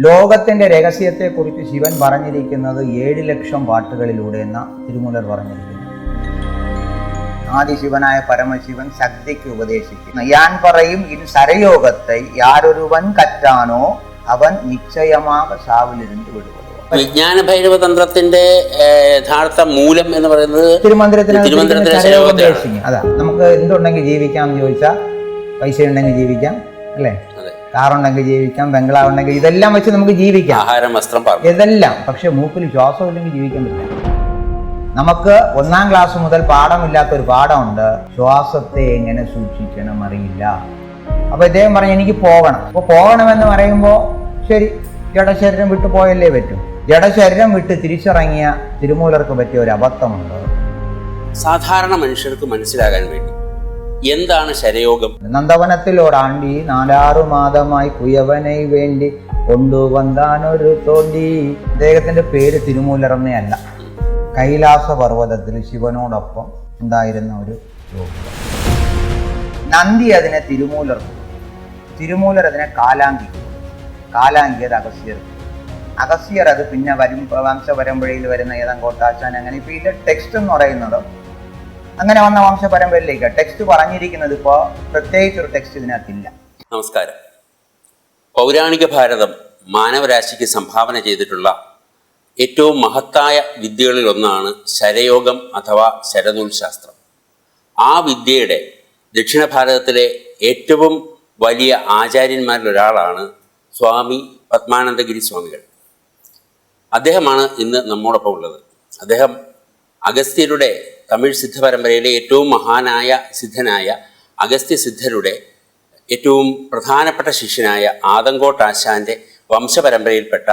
ലോകത്തിന്റെ രഹസ്യത്തെക്കുറിച്ച് ശിവൻ പറഞ്ഞിരിക്കുന്നത് 7 ലക്ഷം പാട്ടുകളിലൂടെ എന്ന തിരുമൂലർ പറഞ്ഞിരിക്കുന്നു. ആദിശിവനായ പരമശിവൻ ശക്തിക്ക് ഉപദേശിക്കുന്നു. യാൻ പറയും ഇൻ സരയോഗത്തെ യാരൊരുവൻ കറ്റാനോ അവൻ നിശ്ചയമാക സാവിലിരുന്ന് വിടുപെടുക. വിജ്ഞാന ഭൈരവ തന്ത്രത്തിന്റെ യഥാർത്ഥ മൂലം എന്ന് പറയുന്നത് തിരുമന്ത്രത്തിന്. അതാ നമുക്ക് എന്തുണ്ടെങ്കിൽ ജീവിക്കാം എന്ന് ചോദിച്ചാൽ പൈസ ഉണ്ടെങ്കിൽ ജീവിക്കാം, അല്ലേ? കാറുണ്ടെങ്കിൽ ജീവിക്കാം, ബംഗ്ലാവ് ഉണ്ടെങ്കിൽ ഇതെല്ലാം വെച്ച് നമുക്ക് ജീവിക്കാം, ആഹാരം, വസ്ത്രം, ഇതെല്ലാം. പക്ഷെ മൂക്കിൽ ശ്വാസം ഇല്ലെങ്കിൽ ജീവിക്കാൻ പറ്റില്ല. നമുക്ക് 1-ാം ക്ലാസ് മുതൽ പാഠമില്ലാത്തൊരു പാഠമുണ്ട്, ശ്വാസത്തെ എങ്ങനെ സൂക്ഷിക്കണം അറിയില്ല. അപ്പൊ ഇദ്ദേഹം പറഞ്ഞു എനിക്ക് പോകണം. അപ്പൊ പോകണമെന്ന് പറയുമ്പോൾ ശരി, ജഡശരീരം വിട്ടു പോയല്ലേ പറ്റും. ജഡശരീരം വിട്ട് തിരിച്ചിറങ്ങിയ തിരുമൂലർക്ക് പറ്റിയ ഒരു അബദ്ധമുണ്ട്. സാധാരണ മനുഷ്യർക്ക് മനസ്സിലാകാൻ വേണ്ടി എന്താണ് ശരയോഗം? നന്ദവനത്തിൽ ഒരാണ്ടി 4-6 മാതമായി കുയവനെ വേണ്ടി കൊണ്ടുവന്നാനൊരു തോണ്ടി. അദ്ദേഹത്തിന്റെ പേര് തിരുമൂലർ എന്നേ അല്ല. കൈലാസ പർവ്വതത്തിൽ ശിവനോടൊപ്പം ഉണ്ടായിരുന്ന ഒരു യോഗി. നന്ദി അതിനെ തിരുമൂലർ അതിനെ കാലാങ്കി അത് അഗസ്ത്യർ. അഗസ്ത്യർ അത് പിന്നെ വംശപരമ്പരയിൽ വരുന്ന ഏതങ്കോട്ടാശാൻ. അങ്ങനെ ഇപ്പൊ ഇതിന്റെ ടെക്സ്റ്റ് എന്ന് പറയുന്നത് അങ്ങനെ വന്ന വംശപരമ്പരയിലേക്ക് ടെക്സ്റ്റ് പറഞ്ഞിരിക്കുന്നത് ഇപ്പോൾ പ്രത്യേകിച്ചൊരു ടെക്സ്റ്റ് ഇതിനകത്തില്ല. നമസ്കാരം. പൗരാണിക ഭാരതം മാനവരാശിക്ക് സംഭാവന ചെയ്തിട്ടുള്ള ഏറ്റവും മഹത്തായ വിദ്യകളിൽ ഒന്നാണ് ശരയോഗം അഥവാ ശരനൂൽ ശാസ്ത്രം. ആ വിദ്യയുടെ ദക്ഷിണ ഭാരതത്തിലെ ഏറ്റവും വലിയ ആചാര്യന്മാരിൽ ഒരാളാണ് സ്വാമി പത്മാനന്ദഗിരി സ്വാമികൾ. അദ്ദേഹമാണ് ഇന്ന് നമ്മോടൊപ്പം ഉള്ളത്. അദ്ദേഹം അഗസ്ത്യരുടെ തമിഴ് സിദ്ധ പരമ്പരയിലെ ഏറ്റവും മഹാനായ സിദ്ധനായ അഗസ്ത്യ സിദ്ധരുടെ ഏറ്റവും പ്രധാനപ്പെട്ട ശിഷ്യനായ ആദങ്കോട്ടാശാന്റെ വംശപരമ്പരയിൽപ്പെട്ട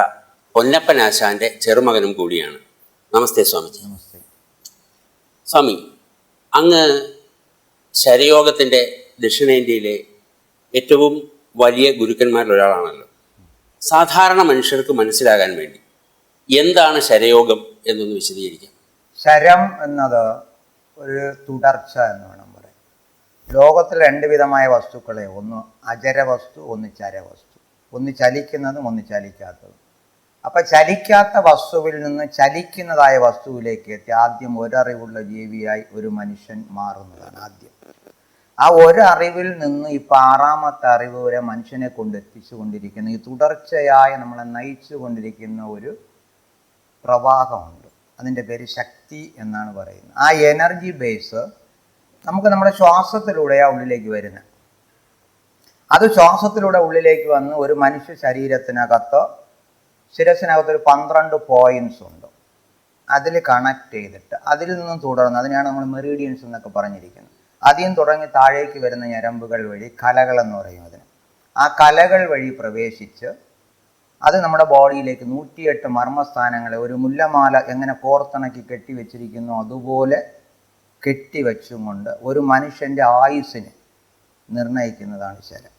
പൊന്നപ്പനാശാന്റെ ചെറുമകനും കൂടിയാണ്. നമസ്തേ സ്വാമിജി. നമസ്തേ സ്വാമി, അങ്ങ് ശരയോഗത്തിൻ്റെ ദക്ഷിണേന്ത്യയിലെ ഏറ്റവും വലിയ ഗുരുക്കന്മാരിൽ ഒരാളാണല്ലോ. സാധാരണ മനുഷ്യർക്ക് മനസ്സിലാകാൻ വേണ്ടി എന്താണ് ശരയോഗം എന്നൊന്ന് വിശദീകരിക്കാം. ശരം എന്നത് ഒരു തുടർച്ച എന്ന് വേണം പറയാൻ. ലോകത്തിൽ 2 വിധമായ വസ്തുക്കളെ, ഒന്ന് അചരവസ്തു, ഒന്ന് ചരവസ്തു. ഒന്ന് ചലിക്കുന്നതും ഒന്ന് ചലിക്കാത്തതും. അപ്പൊ ചലിക്കാത്ത വസ്തുവിൽ നിന്ന് ചലിക്കുന്നതായ വസ്തുവിലേക്ക് എത്തി ആദ്യം ഒരറിവുള്ള ജീവിയായി ഒരു മനുഷ്യൻ മാറുന്നതാണ് ആദ്യം. ആ ഒരറിവിൽ നിന്ന് ഇപ്പൊ 6ാമത്തെ അറിവ് വരെ മനുഷ്യനെ കൊണ്ടെത്തിച്ചു കൊണ്ടിരിക്കുന്ന ഈ തുടർച്ചയായി നമ്മളെ നയിച്ചു കൊണ്ടിരിക്കുന്ന ഒരു പ്രവാഹമുണ്ട്. അതിൻ്റെ പേര് ശക്തി എന്നാണ് പറയുന്നത്. ആ എനർജി ബേസ് നമുക്ക് നമ്മുടെ ശ്വാസത്തിലൂടെയാണ് ഉള്ളിലേക്ക് വരുന്നത്. അത് ശ്വാസത്തിലൂടെ ഉള്ളിലേക്ക് വന്ന് ഒരു മനുഷ്യ ശിരസിനകത്തൊരു 12 പോയിന്റ്സ് ഉണ്ട്. അതിൽ കണക്ട് ചെയ്തിട്ട് അതിൽ നിന്നും തുടർന്ന്, അതിനെയാണ് നമ്മൾ മെറീഡിയൻസ് എന്നൊക്കെ പറഞ്ഞിരിക്കുന്നത്. ആദ്യം തുടങ്ങി താഴേക്ക് വരുന്ന ഞരമ്പുകൾ വഴി, കലകൾ എന്ന് പറയും അതിന്, ആ കലകൾ വഴി പ്രവേശിച്ച് അത് നമ്മുടെ ബോഡിയിലേക്ക് 108 മർമ്മസ്ഥാനങ്ങളെ ഒരു മുല്ലമാല എങ്ങനെ കോർത്തിണക്കി കെട്ടിവെച്ചിരിക്കുന്നു അതുപോലെ കെട്ടിവെച്ചും കൊണ്ട് ഒരു മനുഷ്യൻ്റെ ആയുസ്സിന് നിർണയിക്കുന്നതാണ് ശരം.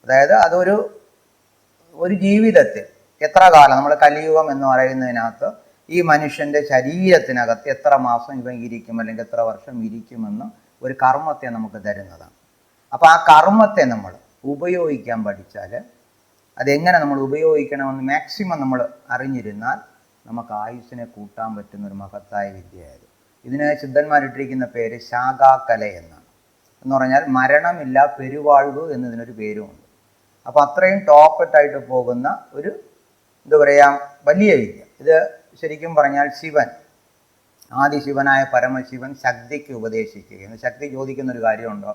അതായത് അതൊരു ജീവിതത്തിൽ എത്ര കാലം, നമ്മൾ കലിയുഗം എന്ന് പറയുന്നതിനകത്ത് ഈ മനുഷ്യൻ്റെ ശരീരത്തിനകത്ത് എത്ര മാസം ഇവൻ ഇരിക്കും അല്ലെങ്കിൽ എത്ര വർഷം ഇരിക്കുമെന്ന് ഒരു കർമ്മത്തെ നമുക്ക് തരുന്നതാണ്. അപ്പോൾ ആ കർമ്മത്തെ നമ്മൾ ഉപയോഗിക്കാൻ പഠിച്ചാൽ, അതെങ്ങനെ നമ്മൾ ഉപയോഗിക്കണമെന്ന് മാക്സിമം നമ്മൾ അറിഞ്ഞിരുന്നാൽ നമുക്ക് ആയുസ്സിനെ കൂട്ടാൻ പറ്റുന്ന ഒരു മഹത്തായ വിദ്യയായത്. ഇതിന് സിദ്ധന്മാരിട്ടിരിക്കുന്ന പേര് ശാഖാകല എന്നാണ്. എന്ന് പറഞ്ഞാൽ മരണമില്ല പെരുവാഴ്വ് എന്നതിനൊരു പേരുമുണ്ട്. അപ്പോൾ അത്രയും ടോപ്പറ്റായിട്ട് പോകുന്ന ഒരു എന്താ പറയുക വലിയ വിദ്യ. ഇത് ശരിക്കും പറഞ്ഞാൽ ശിവൻ, ആദിശിവനായ പരമശിവൻ ശക്തിക്ക് ഉപദേശിക്കുകയാണ്. ശക്തി ചോദിക്കുന്നൊരു കാര്യമുണ്ടോ?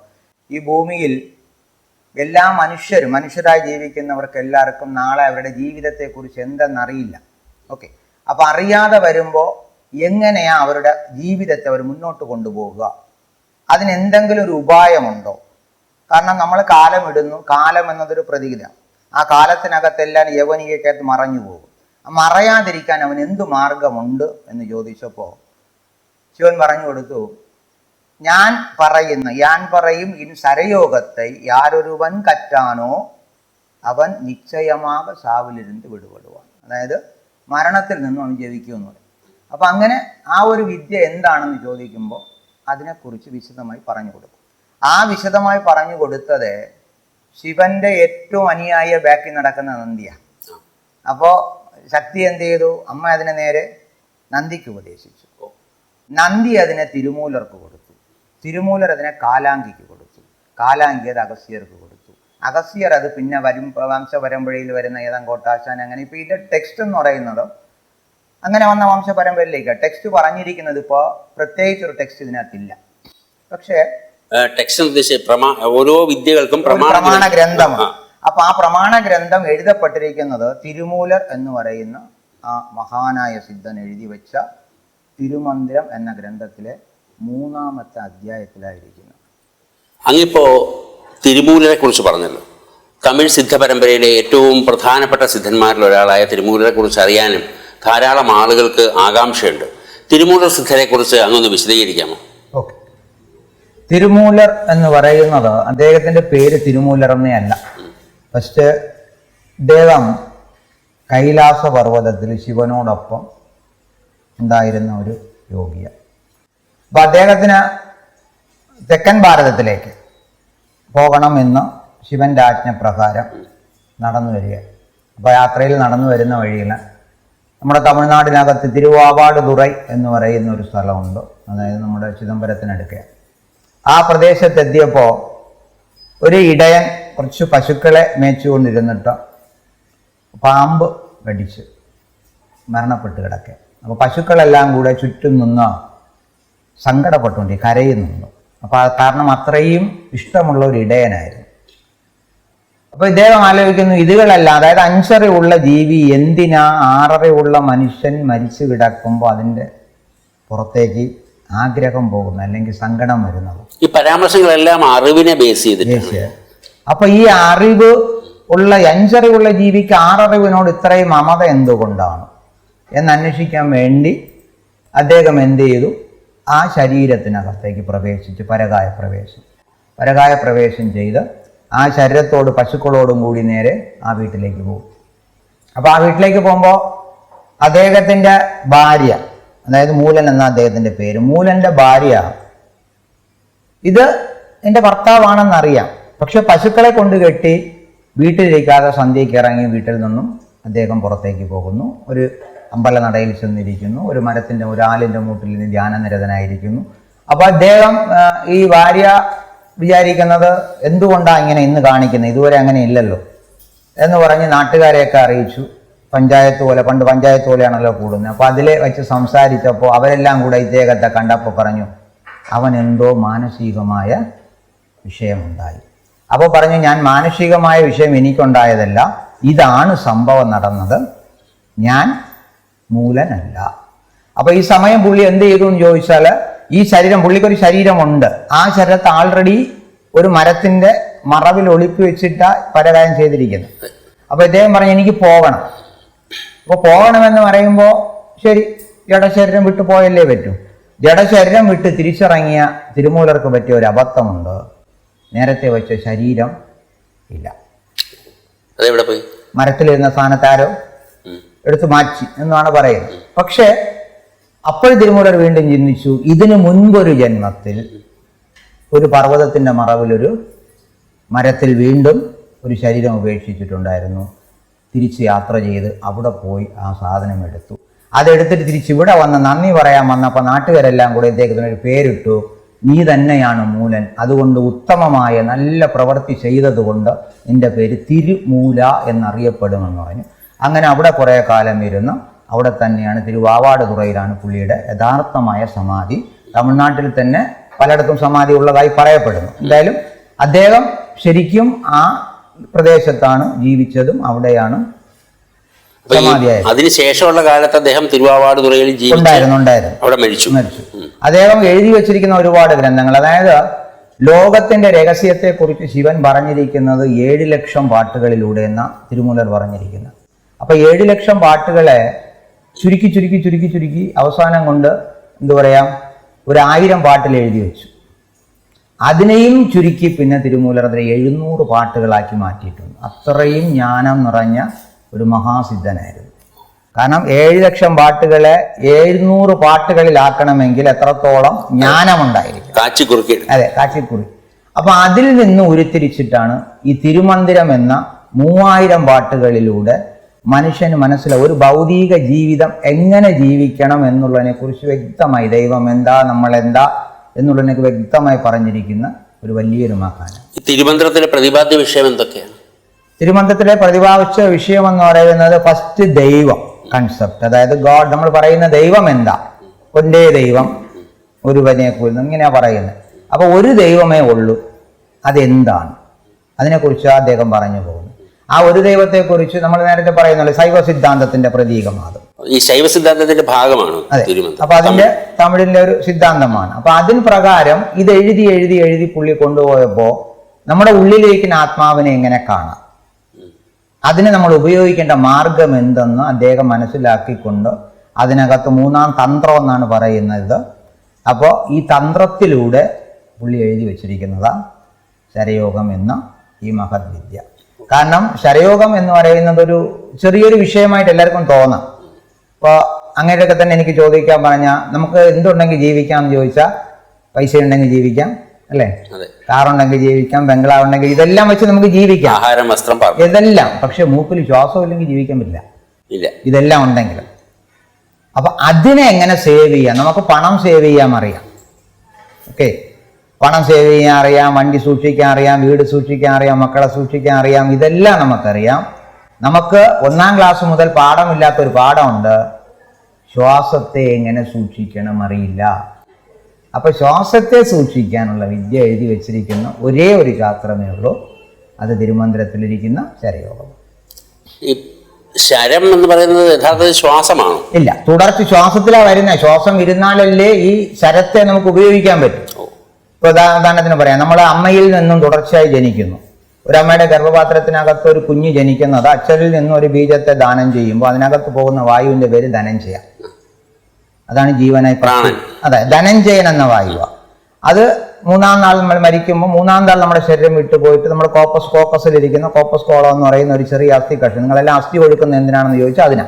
ഈ ഭൂമിയിൽ എല്ലാ മനുഷ്യരായി ജീവിക്കുന്നവർക്ക് എല്ലാവർക്കും നാളെ അവരുടെ ജീവിതത്തെക്കുറിച്ച് എന്തെന്നറിയില്ല. ഓക്കെ, അപ്പം അറിയാതെ വരുമ്പോൾ എങ്ങനെയാ അവരുടെ ജീവിതത്തെ അവർ മുന്നോട്ട് കൊണ്ടുപോകുക? അതിനെന്തെങ്കിലും ഒരു ഉപായമുണ്ടോ? കാരണം നമ്മൾ കാലമിടുന്നു, കാലം എന്നതൊരു പ്രതീകത. ആ കാലത്തിനകത്തെല്ലാം യവനികക്കകത്ത് മറഞ്ഞു പോകും. മറയാതിരിക്കാൻ അവൻ എന്തു മാർഗമുണ്ട് എന്ന് ചോദിച്ചപ്പോൾ ശിവൻ പറഞ്ഞു കൊടുത്തു, ഞാൻ പറയും ഇൻ സരയോഗത്തെ യാരൊരുവൻ കറ്റാനോ അവൻ നിശ്ചയമാക സാവിലിരുന്ന് വിടുപെടുവാൻ. അതായത് മരണത്തിൽ നിന്നും അവൻ ജപിക്കുമെന്ന് പറയും. അപ്പം അങ്ങനെ ആ ഒരു വിദ്യ എന്താണെന്ന് ചോദിക്കുമ്പോൾ അതിനെക്കുറിച്ച് വിശദമായി പറഞ്ഞു കൊടുക്കും. ആ വിശദമായി പറഞ്ഞു കൊടുത്തത് ശിവന്റെ ഏറ്റവും അനുയായിയ ബാക്കിൽ നടക്കുന്ന നന്ദിയാണ്. അപ്പോൾ ശക്തി എന്ത് ചെയ്തു? അമ്മ അതിനെ നേരെ നന്ദിക്ക് ഉപദേശിച്ചു. നന്ദി അതിനെ തിരുമൂലർക്ക് കൊടുത്തു. തിരുമൂലർ അതിനെ കാലാങ്കിക്ക് കൊടുത്തു. കാലാങ്കി അത് അഗസ്ത്യർക്ക് കൊടുത്തു. അഗസ്ത്യർ അത് പിന്നെ വംശപരമ്പരയിൽ വരുന്ന ഏതങ്കോട്ടാശാൻ, അങ്ങനെ ഇപ്പോൾ ഇതിൻ്റെ ടെക്സ്റ്റ് എന്ന് പറയുന്നത് അങ്ങനെ വന്ന വംശപരമ്പരയിലേക്ക് ടെക്സ്റ്റ് പറഞ്ഞിരിക്കുന്നത് ഇപ്പോൾ പ്രത്യേകിച്ചൊരു ടെക്സ്റ്റ് ഇതിനകത്തില്ല. പക്ഷേ ഓരോ വിദ്യകൾക്കും പ്രമാണ ഗ്രന്ഥമാണ്. അപ്പൊ ആ പ്രമാണ ഗ്രന്ഥം എഴുതപ്പെട്ടിരിക്കുന്നത് തിരുമൂലർ എന്ന് പറയുന്ന ആ മഹാനായ സിദ്ധൻ എഴുതി വെച്ച തിരുമന്ദിരം എന്ന ഗ്രന്ഥത്തിലെ 3-ാമത്തെ അധ്യായത്തിലായിരിക്കുന്നത്. അങ്ങിപ്പോ തിരുമൂലരെ കുറിച്ച് പറഞ്ഞല്ലോ. തമിഴ് സിദ്ധ പരമ്പരയിലെ ഏറ്റവും പ്രധാനപ്പെട്ട സിദ്ധന്മാരിൽ ഒരാളായ തിരുമൂലരെ കുറിച്ച് അറിയാനും ധാരാളം ആളുകൾക്ക് ആകാംക്ഷയുണ്ട്. തിരുമൂലർ സിദ്ധരെ കുറിച്ച് അങ്ങൊന്ന് വിശദീകരിക്കാമോ? ഓക്കെ. തിരുമൂലർ എന്ന് പറയുന്നത് അദ്ദേഹത്തിന്റെ പേര് തിരുമൂലർ എന്നേ അല്ല. ഫസ്റ്റ് അദ്ദേഹം കൈലാസ പർവ്വതത്തിൽ ശിവനോടൊപ്പം ഉണ്ടായിരുന്ന ഒരു യോഗിയാണ്. അപ്പം അദ്ദേഹത്തിന് തെക്കൻ ഭാരതത്തിലേക്ക് പോകണമെന്ന് ശിവന്റെ ആജ്ഞപ്രകാരം നടന്നു വരിക. അപ്പോൾ യാത്രയിൽ നടന്നു വരുന്ന വഴിയിൽ നമ്മുടെ തമിഴ്നാടിനകത്ത് തിരുവാവാടുതുറൈ എന്ന് പറയുന്ന ഒരു സ്ഥലമുണ്ട്. അതായത് നമ്മുടെ ചിദംബരത്തിനടുക്കെ. ആ പ്രദേശത്തെത്തിയപ്പോൾ ഒരു ഇടയൻ കുറച്ച് പശുക്കളെ മേച്ചുകൊണ്ടിരുന്നിട്ട് പാമ്പ് കടിച്ച് മരണപ്പെട്ട് കിടക്കുക. അപ്പോൾ പശുക്കളെല്ലാം കൂടെ ചുറ്റും നിന്ന് സങ്കടപ്പെട്ടുകൊണ്ട് കരയുന്നുണ്ട്. അപ്പോൾ കാരണം അത്രയും ഇഷ്ടമുള്ള ഒരു ഇടയനായിരുന്നു. അപ്പോൾ ഇദ്ദേഹം ആലോചിക്കുന്നു, ഇതുകളെല്ലാം, അതായത് 5 അറിവുള്ള ജീവി എന്തിനാ 6 അറിവുള്ള മനുഷ്യൻ മരിച്ചു കിടക്കുമ്പോൾ അതിൻ്റെ പുറത്തേക്ക് ആഗ്രഹം പോകുന്നത്, അല്ലെങ്കിൽ സങ്കടം വരുന്നത്? ഈ പരാമർശങ്ങളെല്ലാം അറിവിനെ ബേസ് ചെയ്തിട്ട്. അപ്പൊ ഈ അറിവ് ഉള്ള 5 അറിവുള്ള ജീവിക്ക് 6 അറിവിനോട് ഇത്രയും മമത എന്തുകൊണ്ടാണ് എന്ന് അന്വേഷിക്കാൻ വേണ്ടി അദ്ദേഹം എന്ത് ചെയ്തു? ആ ശരീരത്തിനകത്തേക്ക് പ്രവേശിച്ച് പരകായ പ്രവേശം ചെയ്ത് ആ ശരീരത്തോട് പശുക്കളോടും കൂടി നേരെ ആ വീട്ടിലേക്ക് പോകും. അപ്പോൾ ആ വീട്ടിലേക്ക് പോകുമ്പോൾ അദ്ദേഹത്തിൻ്റെ ഭാര്യ, അതായത് മൂലൻ എന്ന അദ്ദേഹത്തിൻ്റെ പേര്, മൂലൻ്റെ ഭാര്യ ഇത് എൻ്റെ ഭർത്താവാണെന്നറിയാം. പക്ഷെ പശുക്കളെ കൊണ്ട് കെട്ടി വീട്ടിലിരിക്കാതെ സന്ധ്യയ്ക്ക് ഇറങ്ങി വീട്ടിൽ നിന്നും അദ്ദേഹം പുറത്തേക്ക് പോകുന്നു. ഒരു അമ്പലനടയിൽ ചെന്നിരിക്കുന്നു. ഒരു മരത്തിൻ്റെ, ഒരു ആലിൻ്റെ മൂട്ടിൽ നിന്ന് ധ്യാനനിരതനായിരിക്കുന്നു. അപ്പോൾ അദ്ദേഹം ഈ ഭാര്യ വിചാരിക്കുന്നത് എന്തുകൊണ്ടാണ് ഇങ്ങനെ ഇന്ന് കാണിക്കുന്നത്, ഇതുവരെ അങ്ങനെ ഇല്ലല്ലോ എന്ന് പറഞ്ഞ് നാട്ടുകാരെയൊക്കെ അറിയിച്ചു. പഞ്ചായത്ത് പോലെ, പണ്ട് പഞ്ചായത്ത് പോലെയാണല്ലോ കൂടുന്നത്. അപ്പോൾ അതിൽ വെച്ച് സംസാരിച്ചപ്പോൾ അവരെല്ലാം കൂടെ ഇദ്ദേഹത്തെ കണ്ടപ്പോൾ പറഞ്ഞു, അവൻ എന്തോ മാനസികമായ വിഷയമുണ്ടായി. അപ്പോൾ പറഞ്ഞു, ഞാൻ മാനസികമായ വിഷയം എനിക്കുണ്ടായതല്ല, ഇതാണ് സംഭവം നടന്നത്, ഞാൻ മൂലനല്ല. അപ്പോൾ ഈ സമയം പുള്ളി എന്ത് ചെയ്തു എന്ന് ചോദിച്ചാൽ, ഈ ശരീരം, പുള്ളിക്കൊരു ശരീരമുണ്ട്, ആ ശരീരത്തെ ആൾറെഡി ഒരു മരത്തിൻ്റെ മറവിൽ ഒളിപ്പി വെച്ചിട്ട് പരകായം ചെയ്തിരിക്കുന്നത്. അപ്പോൾ ഇദ്ദേഹം പറഞ്ഞു, എനിക്ക് പോകണം. അപ്പോൾ പോകണമെന്ന് പറയുമ്പോൾ ശരി, ജഡശരീരം വിട്ടു പോയല്ലേ പറ്റൂ. ജഡശരീരം വിട്ട് തിരിച്ചിറങ്ങിയ തിരുമൂലർക്ക് പറ്റിയ ഒരു അബദ്ധമുണ്ട്. നേരത്തെ വെച്ച ശരീരം ഇല്ല, മരത്തിലിരുന്ന സ്ഥാനത്താരോ എടുത്തു മാറ്റി എന്നാണ് പറയുന്നത്. പക്ഷേ അപ്പോൾ തിരുമൂലർ വീണ്ടും ചിന്തിച്ചു, ഇതിനു മുൻപൊരു ജന്മത്തിൽ ഒരു പർവ്വതത്തിൻ്റെ മറവിലൊരു മരത്തിൽ വീണ്ടും ഒരു ശരീരം ഉപേക്ഷിച്ചിട്ടുണ്ടായിരുന്നു. തിരിച്ച് യാത്ര ചെയ്ത് അവിടെ പോയി ആ സാധനം എടുത്തു. അതെടുത്തിട്ട് തിരിച്ച് ഇവിടെ വന്ന് നന്ദി പറയാൻ വന്നപ്പോൾ നാട്ടുകാരെല്ലാം കൂടെ ഇദ്ദേഹത്തിനൊരു പേരിട്ടു, നീ തന്നെയാണ് മൂലൻ, അതുകൊണ്ട് ഉത്തമമായ നല്ല പ്രവൃത്തി ചെയ്തതുകൊണ്ട് നിന്റെ പേര് തിരുമൂല എന്നറിയപ്പെടുമെന്ന് പറഞ്ഞു. അങ്ങനെ അവിടെ കുറേ കാലം ഇരുന്ന് അവിടെ തന്നെയാണ്, തിരുവാവാടുതുറയിലാണ് പുള്ളിയുടെ യഥാർത്ഥമായ സമാധി. തമിഴ്നാട്ടിൽ തന്നെ പലയിടത്തും സമാധി ഉള്ളതായി പറയപ്പെടുന്നു. എന്തായാലും അദ്ദേഹം ശരിക്കും ആ പ്രദേശത്താണ് ജീവിച്ചതും അവിടെയാണ് സമാധിയായത്. അതിനുശേഷമുള്ള കാലത്ത് അദ്ദേഹം തിരുവാവാടുതുറയിൽ ഉണ്ടായിരുന്നു. അവിടെ മരിച്ചു. അദ്ദേഹം എഴുതി വെച്ചിരിക്കുന്ന ഒരുപാട് ഗ്രന്ഥങ്ങൾ, അതായത് ലോകത്തിന്റെ രഹസ്യത്തെക്കുറിച്ച് ശിവൻ പറഞ്ഞിരിക്കുന്നത് 7 ലക്ഷം പാട്ടുകളിലൂടെ എന്ന തിരുമൂലർ പറഞ്ഞിരിക്കുന്നത്. അപ്പൊ 7 ലക്ഷം പാട്ടുകളെ ചുരുക്കി ചുരുക്കി ചുരുക്കി ചുരുക്കി അവസാനം കൊണ്ട് എന്തു പറയാം, ഒരു 1000 പാട്ടിൽ എഴുതി വെച്ചു. അതിനെയും ചുരുക്കി പിന്നെ തിരുമൂലർ അതിനെ 700 പാട്ടുകളാക്കി മാറ്റിയിട്ടുണ്ട്. അത്രയും ജ്ഞാനം നിറഞ്ഞ ഒരു മഹാസിദ്ധനായിരുന്നു. കാരണം 7 ലക്ഷം പാട്ടുകളെ 700 പാട്ടുകളിലാക്കണമെങ്കിൽ എത്രത്തോളം ജ്ഞാനമുണ്ടായിരിക്കും. അതെ, കാച്ചിക്കുറി. അപ്പൊ അതിൽ നിന്ന് ഉരുത്തിരിച്ചിട്ടാണ് ഈ തിരുമന്ദിരം എന്ന 3000 പാട്ടുകളിലൂടെ മനുഷ്യന് മനസ്സിലാവും ഒരു ഭൗതിക ജീവിതം എങ്ങനെ ജീവിക്കണം എന്നുള്ളതിനെ കുറിച്ച് വ്യക്തമായി ദൈവം എന്താ നമ്മളെന്താ എന്നുള്ളതിനെ വ്യക്തമായി പറഞ്ഞിരിക്കുന്ന ഒരു വലിയൊരു മഹാനാണ്. തിരുമന്ത്രത്തിലെ പ്രതിപാദ്യ വിഷയം എന്തൊക്കെയാണ്? തിരുമന്ത്രത്തിലെ പ്രതിപാദിച്ച വിഷയം എന്ന് പറയുന്നത് ഫസ്റ്റ് ദൈവം കൺസെപ്റ്റ്, അതായത് ഗോഡ്. നമ്മൾ പറയുന്ന ദൈവം എന്താ? ഒരേ ദൈവം ഒരുവനെ കൊല്ലുന്നു ഇങ്ങനെയാ പറയുന്നത്. അപ്പൊ ഒരു ദൈവമേ ഉള്ളൂ, അതെന്താണ്? അതിനെക്കുറിച്ച് അദ്ദേഹം പറഞ്ഞു പോകുന്നു. ആ ഒരു ദൈവത്തെക്കുറിച്ച് നമ്മൾ നേരത്തെ പറയുന്നല്ലോ ശൈവ സിദ്ധാന്തത്തിന്റെ പ്രതീകമാണ്. ഈ ശൈവ സിദ്ധാന്തത്തിന്റെ ഭാഗമാണ്. അപ്പൊ അതിന്റെ തമിഴിലെ ഒരു സിദ്ധാന്തമാണ്. അപ്പൊ അതിന് പ്രകാരം ഇത് എഴുതി എഴുതി എഴുതി പുള്ളി കൊണ്ടുപോയപ്പോ നമ്മുടെ ഉള്ളിലേക്കുന്ന ആത്മാവിനെ എങ്ങനെ കാണാം, അതിന് നമ്മൾ ഉപയോഗിക്കേണ്ട മാർഗം എന്തെന്ന് അദ്ദേഹം മനസ്സിലാക്കിക്കൊണ്ട് അതിനകത്ത് 3-ാം തന്ത്രം എന്നാണ് പറയുന്നത്. അപ്പോൾ ഈ തന്ത്രത്തിലൂടെ പുള്ളി എഴുതി വച്ചിരിക്കുന്നതാണ് ശരയോഗം എന്ന ഈ മഹത് വിദ്യ. കാരണം ശരയോഗം എന്ന് പറയുന്നത് ഒരു ചെറിയൊരു വിഷയമായിട്ട് എല്ലാവർക്കും തോന്നാം. ഇപ്പോൾ അങ്ങനെയൊക്കെ തന്നെ എനിക്ക് ചോദിക്കാൻ പറഞ്ഞാൽ നമുക്ക് എന്തുണ്ടെങ്കിൽ ജീവിക്കാം എന്ന് ചോദിച്ചാൽ പൈസ ഉണ്ടെങ്കിൽ ജീവിക്കാം, അല്ലേ? കാറുണ്ടെങ്കിൽ ജീവിക്കാം, ബംഗ്ലാവ് ഉണ്ടെങ്കിൽ ഇതെല്ലാം വെച്ച് നമുക്ക് ജീവിക്കാം, ആഹാരം, വസ്ത്രം, ഇതെല്ലാം. പക്ഷെ മൂക്കിൽ ശ്വാസം ഇല്ലെങ്കിൽ ജീവിക്കാൻ പറ്റില്ല, ഇതെല്ലാം ഉണ്ടെങ്കിൽ. അപ്പൊ അതിനെ എങ്ങനെ സേവ് ചെയ്യാം? നമുക്ക് പണം സേവ് ചെയ്യാൻ അറിയാം, ഓക്കെ, പണം സേവ് ചെയ്യാൻ അറിയാം, വണ്ടി സൂക്ഷിക്കാൻ അറിയാം, വീട് സൂക്ഷിക്കാൻ അറിയാം, മക്കളെ സൂക്ഷിക്കാൻ അറിയാം, ഇതെല്ലാം നമുക്കറിയാം. നമുക്ക് 1-ാം ക്ലാസ് മുതൽ പാഠമില്ലാത്തൊരു പാഠമുണ്ട്, ശ്വാസത്തെ എങ്ങനെ സൂക്ഷിക്കണം അറിയില്ല. അപ്പൊ ശ്വാസത്തെ സൂക്ഷിക്കാനുള്ള വിദ്യ എഴുതി വെച്ചിരിക്കുന്ന ഒരേ ഒരു ശാസ്ത്രമേ ഉള്ളൂ, അത് തിരുമന്ത്രത്തിലിരിക്കുന്ന ശരയോഗം. ഈ ശരം എന്ന് പറയുന്നത് യഥാർത്ഥത്തിൽ ശ്വാസമാണോ? ഇല്ല, തുടർച്ച ശ്വാസത്തിലാണ് വരുന്നത്. ശ്വാസം ഇരുന്നാലല്ലേ ഈ ശരത്തെ നമുക്ക് ഉപയോഗിക്കാൻ പറ്റും. ഇപ്പൊ ഉദാഹരണത്തിന് പറയാം, നമ്മൾ അമ്മയിൽ നിന്നും തുടർച്ചയായി ജനിക്കുന്നു. ഒരു അമ്മയുടെ ഗർഭപാത്രത്തിനകത്ത് ഒരു കുഞ്ഞ് ജനിക്കുന്നത് അച്ഛനിൽ നിന്നും ഒരു ബീജത്തെ ദാനം ചെയ്യുമ്പോൾ അതിനകത്ത് പോകുന്ന വായുവിന്റെ പേര് ധനഞ്ജയ. അതാണ് ജീവനായി അതെ, ധനഞ്ജയൻ എന്ന വായുവ. അത് 3-ാം നാൾ നമ്മൾ മരിക്കുമ്പോൾ 3-ാം നാൾ നമ്മുടെ ശരീരം വിട്ടുപോയിട്ട് നമ്മുടെ കോക്കസിലിരിക്കുന്ന കോപ്പസ് കോളം എന്ന് പറയുന്ന ഒരു ചെറിയ അസ്ഥി കഷ്ണം, നിങ്ങളെല്ലാം അസ്ഥി ഒഴുക്കുന്നത് എന്തിനാണെന്ന് ചോദിച്ചാൽ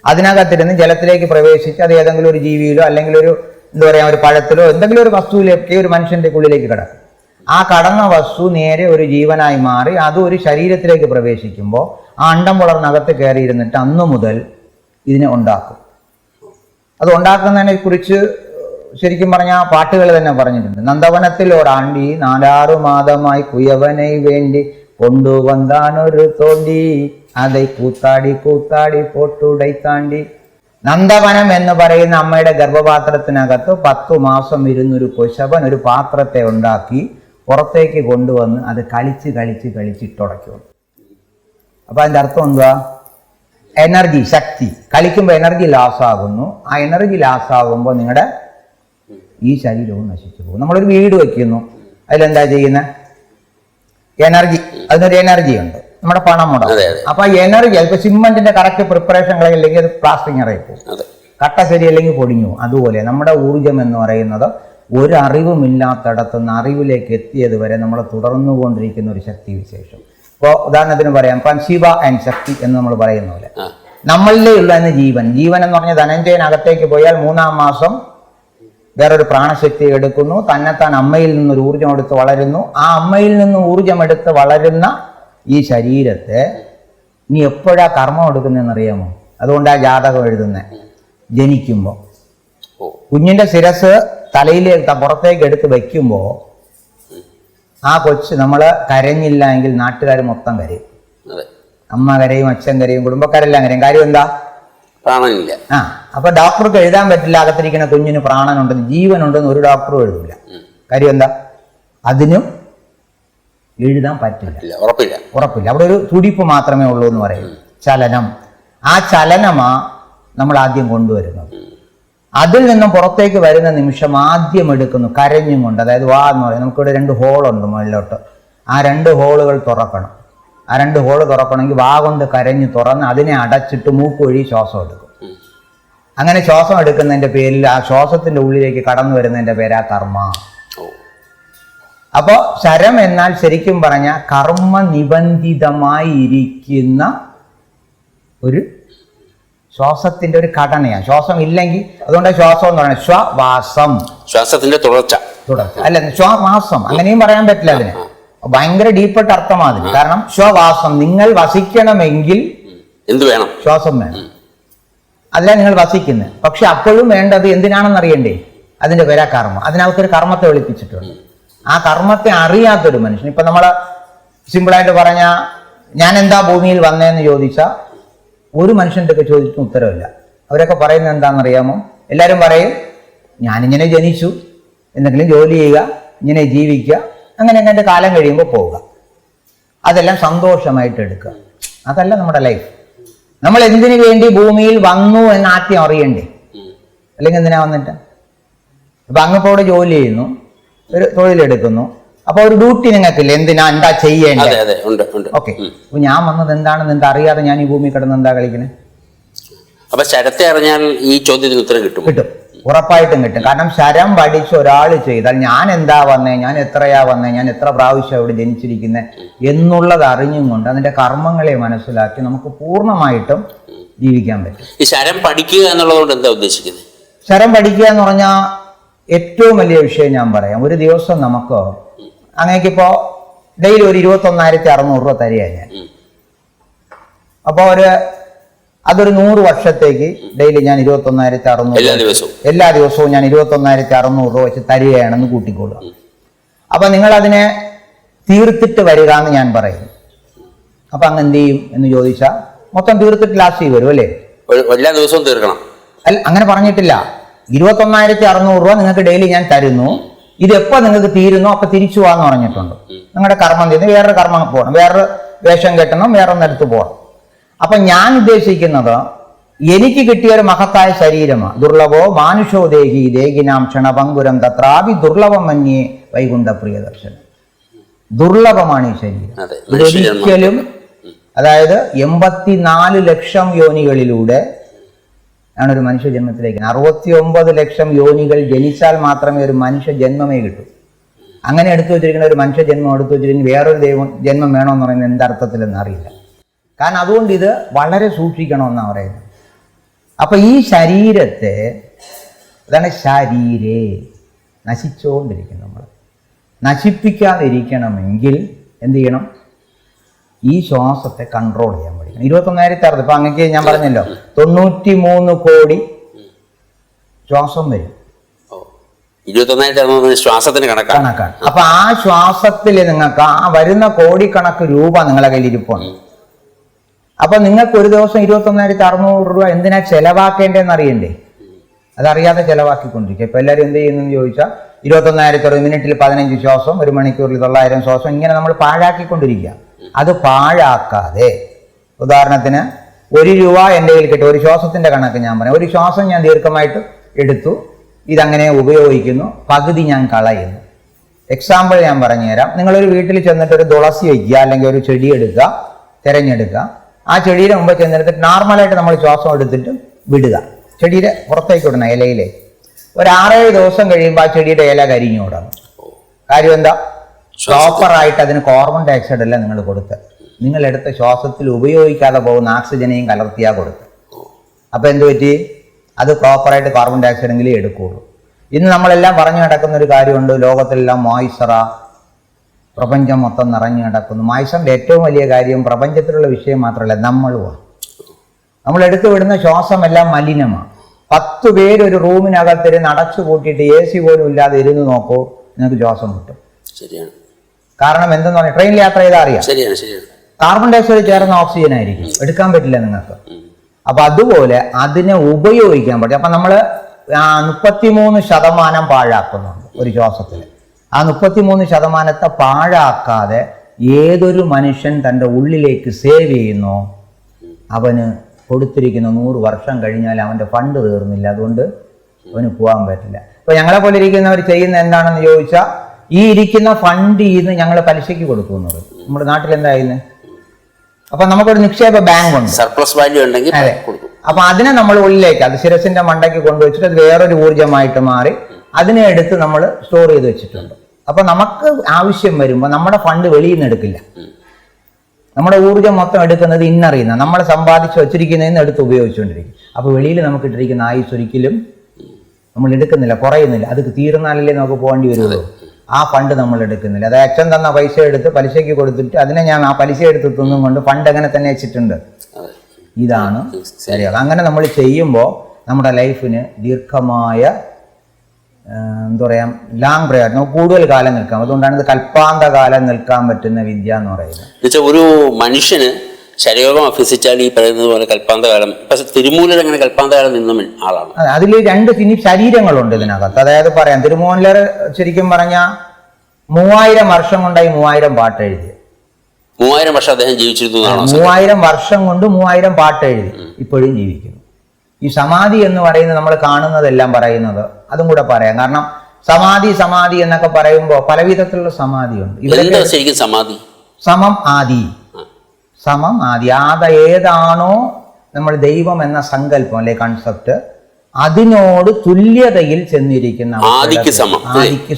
അതിനകത്തിരുന്ന് ജലത്തിലേക്ക് പ്രവേശിച്ച് അത് ഏതെങ്കിലും ഒരു ജീവിയിലോ അല്ലെങ്കിൽ ഒരു എന്താ പറയുക ഒരു പഴത്തിലോ എന്തെങ്കിലും ഒരു വസ്തുവിലേക്ക് ഒരു മനുഷ്യന്റെ ഉള്ളിലേക്ക് കിടക്കും. ആ കടന്ന വസ്തു നേരെ ഒരു ജീവനായി മാറി അത് ഒരു ശരീരത്തിലേക്ക് പ്രവേശിക്കുമ്പോൾ ആ അണ്ടം വളർന്നകത്ത് കയറിയിരുന്നിട്ട് അന്നു മുതൽ ഇതിനെ ഉണ്ടാക്കും. അത് ഉണ്ടാക്കുന്നതിനെ കുറിച്ച് ശരിക്കും പറഞ്ഞാൽ പാട്ടുകൾ തന്നെ പറഞ്ഞിട്ടുണ്ട്. നന്ദവനത്തിൽ ഒരാണ്ടി 4-6 മാതമായി കുയവനെ വേണ്ടി കൊണ്ടുവന്നാനൊരു തോണ്ടി അതെ കൂത്താടി കൂത്താടി പോട്ടുടൈ താണ്ടി. നന്ദവനം എന്ന് പറയുന്ന അമ്മയുടെ ഗർഭപാത്രത്തിനകത്ത് 10 മാസം ഇരുന്നൊരു കൊശവൻ ഒരു പാത്രത്തെ ഉണ്ടാക്കി പുറത്തേക്ക് കൊണ്ടുവന്ന് അത് കളിച്ച് കളിച്ച് കളിച്ചിട്ടുടയ്ക്കും. അപ്പൊ അതിന്റെ അർത്ഥം എന്തുവാ? എനർജി, ശക്തി. കളിക്കുമ്പോൾ എനർജി ലാസ് ആകുന്നു. ആ എനർജി ലാസ് ആകുമ്പോൾ നിങ്ങളുടെ ഈ ശരീരവും നശിച്ചു പോകും. നമ്മളൊരു വീട് വെക്കുന്നു, അതിലെന്താ ചെയ്യുന്നത്? എനർജി, അതിനൊരു എനർജി ഉണ്ട്, നമ്മുടെ പണം മുടക്കും. അപ്പൊ എനർജി, അതിപ്പോ സിമെന്റിന്റെ കറക്റ്റ് പ്രിപ്പറേഷൻ കളയില്ലെങ്കിൽ അത് പ്ലാസ്റ്റിക് ഇറങ്ങിപ്പോകും, കട്ട ശരിയല്ലെങ്കിൽ പൊടിഞ്ഞു. അതുപോലെ നമ്മുടെ ഊർജം എന്ന് പറയുന്നത് ഒരു അറിവുമില്ലാത്തടത്തുനിന്ന് അറിവിലേക്ക് എത്തിയത് വരെ നമ്മൾ തുടർന്നുകൊണ്ടിരിക്കുന്ന ഒരു ശക്തി വിശേഷം. ഇപ്പോൾ ഉദാഹരണത്തിന് പറയാം, ശിവ ആൻഡ് ശക്തി എന്ന് നമ്മൾ പറയുന്ന പോലെ നമ്മളിലേ ഉള്ള ജീവൻ. ജീവൻ എന്ന് പറഞ്ഞ ധനഞ്ജയനകത്തേക്ക് പോയാൽ 3-ാം മാസം വേറൊരു പ്രാണശക്തി എടുക്കുന്നു, തന്നെത്താൻ അമ്മയിൽ നിന്നൊരു ഊർജം എടുത്ത് വളരുന്നു. ആ അമ്മയിൽ നിന്ന് ഊർജം എടുത്ത് വളരുന്ന ഈ ശരീരത്തെ നീ എപ്പോഴാ കർമ്മം എടുക്കുന്നതെന്ന് അറിയാമോ? അതുകൊണ്ടാ ജാതകം എഴുതുന്നത്. ജനിക്കുമ്പോൾ കുഞ്ഞിന്റെ ശിരസ് തലയിലേക്ക് പുറത്തേക്ക് എടുത്ത് വെക്കുമ്പോൾ ആ കൊച്ച് നമ്മൾ കരഞ്ഞില്ല എങ്കിൽ നാട്ടുകാർ മൊത്തം കരയും. അമ്മ കരയും, അച്ഛൻ കരയും, കുടുംബക്കാരെല്ലാം കരയും. കാര്യം എന്താ? പ്രാണനില്ല. അപ്പൊ ഡോക്ടർക്ക് എഴുതാൻ പറ്റില്ല അകത്തിരിക്കുന്ന കുഞ്ഞിന് പ്രാണനുണ്ടെന്ന്, ജീവനുണ്ടെന്ന് ഒരു ഡോക്ടറും എഴുതില്ല. കാര്യം എന്താ? അതിനും എഴുതാൻ പറ്റില്ല, ഉറപ്പില്ല. അവിടെ ഒരു തുടിപ്പ് മാത്രമേ ഉള്ളൂ എന്ന് പറയും, ചലനം. ആ ചലനമാ നമ്മൾ ആദ്യം കൊണ്ടുവരുന്നത്. അതിൽ നിന്നും പുറത്തേക്ക് വരുന്ന നിമിഷം ആദ്യം എടുക്കുന്നു കരഞ്ഞും കൊണ്ട്. അതായത് വാ എന്ന് പറയും, നമുക്കിവിടെ 2 ഹോളുണ്ട് മുകളിലോട്ട്. ആ 2 ഹോളുകൾ തുറക്കണം. ആ 2 ഹോള് തുറക്കണമെങ്കിൽ വാ കൊണ്ട് കരഞ്ഞ് തുറന്ന് അതിനെ അടച്ചിട്ട് മൂക്കൊഴി ശ്വാസം എടുക്കും. അങ്ങനെ ശ്വാസം എടുക്കുന്നതിന്റെ പേരിൽ ആ ശ്വാസത്തിന്റെ ഉള്ളിലേക്ക് കടന്നു വരുന്നതിന്റെ പേരാ കർമ്മ. അപ്പോ ശരം എന്നാൽ ശരിക്കും പറഞ്ഞ കർമ്മ നിബന്ധിതമായി ഇരിക്കുന്ന ഒരു ശ്വാസത്തിന്റെ ഒരു ഘടനയാണ്. ശ്വാസം ഇല്ലെങ്കിൽ, അതുകൊണ്ട് ശ്വാസം എന്ന് പറയുന്നത് ശ്വാസം, ശ്വാസത്തിന്റെ തുടർച്ച അല്ല, ശ്വാസം അങ്ങനെയും പറയാൻ പറ്റില്ല. അതിന് ഭയങ്കര ഡീപ്പായിട്ട് അർത്ഥമാണ് അതിന്. കാരണം ശ്വാസം, നിങ്ങൾ വസിക്കണമെങ്കിൽ എന്ത് വേണം? ശ്വാസം വേണം. അതിലാ നിങ്ങൾ വസിക്കുന്നത്. പക്ഷെ അപ്പോഴും വേണ്ടത് എന്തിനാണെന്ന് അറിയണ്ടേ? അതിന്റെ പേരാ കർമ്മം. അതിനകത്തൊരു കർമ്മത്തെ ഒളിപ്പിച്ചിട്ടുണ്ട്. ആ കർമ്മത്തെ അറിയാത്തൊരു മനുഷ്യൻ, ഇപ്പൊ നമ്മള് സിമ്പിളായിട്ട് പറഞ്ഞാൽ ഞാൻ എന്താ ഭൂമിയിൽ വന്നതെന്ന് ചോദിച്ചാൽ ഒരു മനുഷ്യൻ്റെ ഒക്കെ ചോദിച്ചിട്ട് ഉത്തരവില്ല. അവരൊക്കെ പറയുന്നത് എന്താണെന്നറിയാമോ? എല്ലാവരും പറയും ഞാനിങ്ങനെ ജനിച്ചു, എന്തെങ്കിലും ജോലി ചെയ്യുക, ഇങ്ങനെ ജീവിക്കുക, അങ്ങനെ അങ്ങനെ കാലം കഴിയുമ്പോൾ പോവുക, അതെല്ലാം സന്തോഷമായിട്ട് എടുക്കുക. അതല്ല നമ്മുടെ ലൈഫ്. നമ്മൾ എന്തിനു വേണ്ടി ഭൂമിയിൽ വന്നു എന്ന് ആദ്യം അറിയണ്ടേ? അല്ലെങ്കിൽ എന്തിനാ വന്നിട്ട്? ഇപ്പൊ അങ്ങിപ്പോൾ ജോലി ചെയ്യുന്നു, ഒരു തൊഴിലെടുക്കുന്നു, അപ്പൊ ഒരു ഡ്യൂട്ടി നിങ്ങൾക്കില്ല, എന്താ ചെയ്യേണ്ടത്? ഓക്കെ, അപ്പൊ ഞാൻ വന്നത് എന്താണെന്ന് എന്താ അറിയാതെ ഞാൻ ഈ ഭൂമി കിടന്ന് എന്താ കളിക്കണേ? അപ്പൊ ശരത്തെ അറിഞ്ഞാൽ ഈ ചോദ്യത്തിന് ഉത്തരം കിട്ടും. ഉറപ്പായിട്ടും കിട്ടും. കാരണം ശരം പഠിച്ച് ഒരാൾ ചെയ്താൽ ഞാൻ എന്താ വന്നേ, ഞാൻ എത്രയാ വന്നേ, ഞാൻ എത്ര പ്രാവശ്യം അവിടെ ജനിച്ചിരിക്കുന്നത് എന്നുള്ളത് അറിഞ്ഞും കൊണ്ട് അതിന്റെ കർമ്മങ്ങളെ മനസ്സിലാക്കി നമുക്ക് പൂർണ്ണമായിട്ടും ജീവിക്കാൻ പറ്റും. ഈ ശരം പഠിക്കുക എന്നുള്ളതുകൊണ്ട് എന്താ ഉദ്ദേശിക്കുന്നത്? ശരം പഠിക്കുക എന്ന് പറഞ്ഞാൽ ഏറ്റവും വലിയ വിഷയം ഞാൻ പറയാം. ഒരു ദിവസം നമുക്ക് അങ്ങേക്കിപ്പോ ഡെയിലി ഒരു 21,600 രൂപ തരിക ഞാൻ. അപ്പോൾ അതൊരു 100 വർഷത്തേക്ക് ഡെയിലി ഞാൻ 21,600 എല്ലാ ദിവസവും ഞാൻ 21,600 രൂപ വെച്ച് തരികയാണെന്ന് കൂട്ടിക്കൊള്ളുക. അപ്പൊ നിങ്ങൾ അതിനെ തീർത്തിട്ട് വരിക എന്ന് ഞാൻ പറയും. അപ്പൊ അങ്ങ് എന്ത് ചെയ്യും എന്ന് ചോദിച്ചാൽ മൊത്തം തീർത്തിട്ട് ലാസ്റ്റ് വരും അല്ലേ? എല്ലാ ദിവസവും തീർക്കണം അല്ല, അങ്ങനെ പറഞ്ഞിട്ടില്ല. 21,600 രൂപ നിങ്ങൾക്ക് ഡെയിലി ഞാൻ തരുന്നു, ഇതെപ്പോ നിങ്ങൾക്ക് തീരുന്നു അപ്പൊ തിരിച്ചു പോവാന്ന് പറഞ്ഞിട്ടുണ്ട്. നിങ്ങളുടെ കർമ്മം തീരുന്നു, വേറൊരു കർമ്മം പോകണം, വേറൊരു വേഷം കെട്ടണം, വേറൊന്നെടുത്ത് പോകണം. അപ്പൊ ഞാൻ ഉദ്ദേശിക്കുന്നത് എനിക്ക് കിട്ടിയ ഒരു മഹത്തായ ശരീരമാണ്. ദുർലഭോ മാനുഷോ ദേഹി ദേഹിനാം ക്ഷണഭങ്കുരം തത്രാപി ദുർലഭം മന്യേ വൈകുണ്ഠ പ്രിയദർശനം. ദുർലഭമാണ് ഈ ശരീരം. ഇതൊരിക്കലും, അതായത് 84 ലക്ഷം യോനികളിലൂടെ ആണ് ഒരു മനുഷ്യ ജന്മത്തിലേക്ക്. 69 ലക്ഷം യോനികൾ ജനിച്ചാൽ മാത്രമേ ഒരു മനുഷ്യ ജന്മമേ കിട്ടൂ. അങ്ങനെ എടുത്തു വെച്ചിരിക്കുന്ന ഒരു മനുഷ്യ ജന്മം എടുത്തു വെച്ചിരിക്കുന്ന വേറൊരു ജന്മം വേണമെന്ന് പറയുന്നത് എന്തർത്ഥത്തിലെന്ന് അറിയില്ല. കാരണം അതുകൊണ്ട് ഇത് വളരെ സൂക്ഷിക്കണമെന്നാണ് പറയുന്നത്. അപ്പൊ ഈ ശരീരത്തെ, അതാണ് ശരീരേ, നശിച്ചുകൊണ്ടിരിക്കും. നമ്മൾ നശിപ്പിക്കാതിരിക്കണമെങ്കിൽ എന്ത് ചെയ്യണം? ഈ ശ്വാസത്തെ കൺട്രോൾ ചെയ്യാൻ പഠിക്കണം. 21,600 ഇപ്പൊ അങ്ങക്ക് ഞാൻ പറഞ്ഞല്ലോ 93 കോടി ശ്വാസം വരും. 21,600 ശ്വാസത്തിന് കണക്കാണ്. അപ്പൊ ആ ശ്വാസത്തിൽ നിങ്ങൾക്ക് ആ വരുന്ന കോടിക്കണക്ക് രൂപ നിങ്ങളെ കയ്യിൽ ഇരിപ്പുണ്ട്. അപ്പൊ നിങ്ങൾക്ക് ഒരു ദിവസം 21,600 രൂപ എന്തിനാ ചെലവാക്കേണ്ടതെന്ന് അറിയണ്ടേ? അതറിയാതെ ചെലവാക്കിക്കൊണ്ടിരിക്കുക. ഇപ്പൊ എല്ലാവരും എന്ത് ചെയ്യുന്നു ചോദിച്ചാൽ 21,600 മിനിറ്റിൽ 15 ശ്വാസം, 1 മണിക്കൂറിൽ 900 ശ്വാസം, ഇങ്ങനെ നമ്മൾ പാഴാക്കിക്കൊണ്ടിരിക്കുക. അത് പാഴാക്കാതെ, ഉദാഹരണത്തിന് 1 രൂപ എൻ്റെ കയ്യിൽ കിട്ടും, ഒരു ശ്വാസത്തിന്റെ കണക്ക് ഞാൻ പറയാം. ഒരു ശ്വാസം ഞാൻ ദീർഘമായിട്ട് എടുത്തു, ഇതങ്ങനെ ഉപയോഗിക്കുന്നു, പകുതി ഞാൻ കളയുന്നു. എക്സാമ്പിൾ ഞാൻ പറഞ്ഞുതരാം. നിങ്ങളൊരു വീട്ടിൽ ചെന്നിട്ട് ഒരു തുളസി വയ്ക്കുക, അല്ലെങ്കിൽ ഒരു ചെടി എടുക്കുക, തിരഞ്ഞെടുക്കുക. ആ ചെടിയുടെ മുമ്പ് ചെന്നെടുത്തിട്ട് നോർമലായിട്ട് നമ്മൾ ശ്വാസം എടുത്തിട്ട് വിടുക. ചെടിയുടെ പുറത്തേക്ക് വിടണം, ഇലയിലേക്ക്. ഒരു 6-7 ദിവസം കഴിയുമ്പോൾ ആ ചെടിയുടെ ഇല കരിഞ്ഞു തുടങ്ങും. കാര്യം എന്താ? പ്രോപ്പറായിട്ട് അതിന് കാർബൺ ഡയോക്സൈഡ് അല്ല നിങ്ങൾ കൊടുത്ത്, നിങ്ങളെടുത്ത ശ്വാസത്തിൽ ഉപയോഗിക്കാതെ പോകുന്ന ഓക്സിജനെയും കലർത്തിയാ കൊടുത്ത്. അപ്പൊ എന്ത് പറ്റി? അത് പ്രോപ്പറായിട്ട് കാർബൺ ഡയോക്സൈഡ് എങ്കിലും എടുക്കുകയുള്ളൂ. ഇന്ന് നമ്മളെല്ലാം പറഞ്ഞു നടക്കുന്ന ഒരു കാര്യമുണ്ട്, ലോകത്തിലെല്ലാം മോയ്സ്ചറാ, പ്രപഞ്ചം മൊത്തം നിറഞ്ഞു നടക്കുന്നു. മോയ്സ്ചറിന്റെ ഏറ്റവും വലിയ കാര്യം പ്രപഞ്ചത്തിലുള്ള വിഷയം മാത്രമല്ല, നമ്മളുമാണ്. നമ്മൾ എടുത്തു വിടുന്ന ശ്വാസമെല്ലാം മലിനമാണ്. 10 പേര് ഒരു റൂമിനകത്തിരുന്ന് അടച്ചു കൂട്ടിയിട്ട് AC പോലും ഇല്ലാതെ ഇരുന്ന് നോക്കൂ, നിങ്ങൾക്ക് ശ്വാസം കിട്ടും. ശരിയാണ്. കാരണം എന്തെന്ന് പറഞ്ഞാൽ ട്രെയിനിൽ യാത്ര ചെയ്താൽ അറിയാം, കാർബൺ ഡയോക്സൈഡ് ചേർന്ന ഓക്സിജൻ ആയിരിക്കും, എടുക്കാൻ പറ്റില്ല നിങ്ങൾക്ക്. അപ്പൊ അതുപോലെ അതിനെ ഉപയോഗിക്കാൻ പറ്റും. അപ്പൊ നമ്മള് 33% പാഴാക്കുന്നുണ്ട് ഒരു ശ്വാസത്തിൽ. ആ 33% പാഴാക്കാതെ ഏതൊരു മനുഷ്യൻ തൻ്റെ ഉള്ളിലേക്ക് സേവ് ചെയ്യുന്നോ അവന് കൊടുത്തിരിക്കുന്ന 100 വർഷം കഴിഞ്ഞാൽ അവൻ്റെ ഫണ്ട് തീർന്നില്ല, അതുകൊണ്ട് അവന് പോകാൻ പറ്റില്ല. ഇപ്പൊ ഞങ്ങളെ പോലെ ഇരിക്കുന്നവർ ചെയ്യുന്ന എന്താണെന്ന് ചോദിച്ചാൽ, ഈ ഇരിക്കുന്ന ഫണ്ട് ഇന്ന് ഞങ്ങൾ പലിശയ്ക്ക് കൊടുക്കുന്നത്. നമ്മുടെ നാട്ടിൽ എന്തായിരുന്നു? അപ്പൊ നമുക്കൊരു നിക്ഷേപ ബാങ്ക് ഉണ്ട്, സർപ്ലസ് വാല്യൂ ഉണ്ടെങ്കിൽ. അതെ. അപ്പൊ അതിനെ നമ്മൾ ഉള്ളിലേക്ക്, അത് ശിരസിന്റെ മണ്ടയ്ക്ക് കൊണ്ടുവച്ചിട്ട് അത് വേറൊരു ഊർജ്ജമായിട്ട് മാറി അതിനെ എടുത്ത് നമ്മൾ സ്റ്റോർ ചെയ്ത് വെച്ചിട്ടുണ്ട്. അപ്പൊ നമുക്ക് ആവശ്യം വരുമ്പോൾ നമ്മുടെ ഫണ്ട് വെളിയിൽ നിന്ന് എടുക്കില്ല. നമ്മുടെ ഊർജ്ജം മൊത്തം എടുക്കുന്നത് ഇന്നറിയുന്ന നമ്മൾ സമ്പാദിച്ച് വെച്ചിരിക്കുന്നതിന് എടുത്ത് ഉപയോഗിച്ചുകൊണ്ടിരിക്കും. അപ്പൊ വെളിയിൽ നമുക്ക് ഇട്ടിരിക്കുന്ന ആയുസ് ഒരിക്കലും നമ്മൾ എടുക്കുന്നില്ല, കുറയുന്നില്ല. അത് തീർന്നാലല്ലേ നമുക്ക് പോകേണ്ടി വരുള്ളൂ. ആ ഫണ്ട് നമ്മൾ എടുക്കുന്നില്ല. അത് അച്ഛൻ തന്ന പൈസ എടുത്ത് പലിശയ്ക്ക് കൊടുത്തിട്ട് അതിനെ ഞാൻ ആ പലിശ എടുത്ത് തിന്നും കൊണ്ട് ഫണ്ട് അങ്ങനെ തന്നെ വെച്ചിട്ടുണ്ട്. ഇതാണ് ശരിയാകുക. അങ്ങനെ നമ്മൾ ചെയ്യുമ്പോൾ നമ്മുടെ ലൈഫിന് ദീർഘമായ എന്താ പറയുക ലാങ് പ്രയോജനം, നമുക്ക് കൂടുതൽ കാലം നിൽക്കാം. അതുകൊണ്ടാണ് ഇത് കൽപ്പാന്ത കാലം നിൽക്കാൻ പറ്റുന്ന വിദ്യ എന്ന് പറയുന്നത്. ഒരു മനുഷ്യന് ശരീരം അഭ്യസിച്ചാൽ ഈ പറയുന്നത് പോലെ കൽപ്പാന്തകാലം, പക്ഷെ തിരുമൂലർ അങ്ങനെ കൽപ്പാന്തകാലം നിന്ന ആളാണ്. അതിൽ രണ്ട് ശരീരങ്ങളുണ്ട് ഇതിനകത്ത്. അതായത് പറയാം, തിരുമൂലർ ശരിക്കും പറഞ്ഞാൽ 3000 വർഷം കൊണ്ടായി 3000 പാട്ട് എഴുതി. 3000 വർഷം അദ്ദേഹം ജീവിച്ചിരുന്നു. 3000 വർഷം കൊണ്ട് 3000 പാട്ട് എഴുതി, ഇപ്പോഴും ജീവിക്കുന്നു. ഈ സമാധി എന്ന് പറയുന്നത് നമ്മൾ കാണുന്നതെല്ലാം പറയുന്നത് അതും കൂടെ പറയാം. കാരണം സമാധി സമാധി എന്നൊക്കെ പറയുമ്പോൾ പല വിധത്തിലുള്ള സമാധിയുണ്ട്. ഇവിടെ ശരിക്കും സമാധി സമം ആദി, സമം ആദി, ഏതാണോ നമ്മൾ ദൈവം എന്ന സങ്കല്പം അല്ലെ കൺസെപ്റ്റ്, അതിനോട് തുല്യതയിൽ ചെന്നിരിക്കുന്ന ആദിക്ക്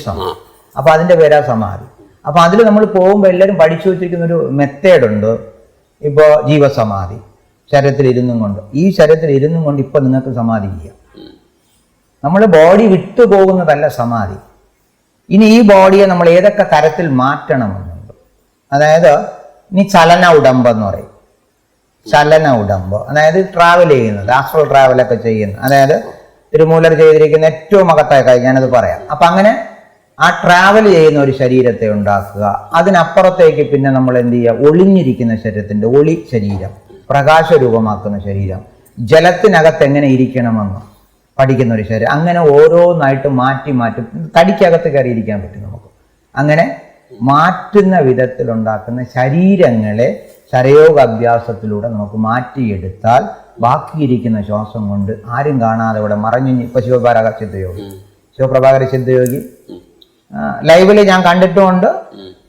സമം. അപ്പൊ അതിന്റെ പേരാ സമാധി. അപ്പൊ അതിൽ നമ്മൾ പോകുമ്പോൾ എല്ലാവരും പഠിച്ചു വെച്ചിരിക്കുന്ന ഒരു മെത്തേഡുണ്ട്. ഇപ്പോ ജീവസമാധി, ശരീരത്തിൽ ഇരുന്നും കൊണ്ട്, ഈ ശരീരത്തിൽ ഇരുന്നും കൊണ്ട് ഇപ്പൊ നിങ്ങൾക്ക് സമാധി ചെയ്യാം. നമ്മൾ ബോഡി വിട്ടു പോകുന്നതല്ല സമാധി. ഇനി ഈ ബോഡിയെ നമ്മൾ ഏതൊക്കെ തരത്തിൽ മാറ്റണമെന്നുണ്ട്. അതായത് ഇനി ചലന ഉടമ്പ് എന്ന് പറയും. ചലന ഉടമ്പ് അതായത് ട്രാവൽ ചെയ്യുന്നത്, ആസ്ട്രൽ ട്രാവലൊക്കെ ചെയ്യുന്നത്, അതായത് തിരുമൂലർ ചെയ്തിരിക്കുന്ന ഏറ്റവും മഹത്തായ കാര്യം ഞാനത് പറയാം. അപ്പൊ അങ്ങനെ ആ ട്രാവൽ ചെയ്യുന്ന ഒരു ശരീരത്തെ ഉണ്ടാക്കുക. അതിനപ്പുറത്തേക്ക് പിന്നെ നമ്മൾ എന്ത് ചെയ്യുക, ഒളിഞ്ഞിരിക്കുന്ന ശരീരത്തിന്റെ ഒളി ശരീരം, പ്രകാശരൂപമാക്കുന്ന ശരീരം, ജലത്തിനകത്ത് എങ്ങനെ ഇരിക്കണമെന്ന് പഠിക്കുന്ന ഒരു ശരീരം, അങ്ങനെ ഓരോന്നായിട്ട് മാറ്റി മാറ്റി തടിക്കകത്ത് കയറിയിരിക്കാൻ പറ്റും നമുക്ക്. അങ്ങനെ മാറ്റുന്ന വിധത്തിലുണ്ടാക്കുന്ന ശരീരങ്ങളെ ശരയോഗ അഭ്യാസത്തിലൂടെ നമുക്ക് മാറ്റിയെടുത്താൽ ബാക്കിയിരിക്കുന്ന ശ്വാസം കൊണ്ട് ആരും കാണാതെ ഇവിടെ മറഞ്ഞു. ഇപ്പൊ ശിവപ്രഭാകര സിദ്ധയോഗി ലൈവില് ഞാൻ കണ്ടിട്ടുമുണ്ട്,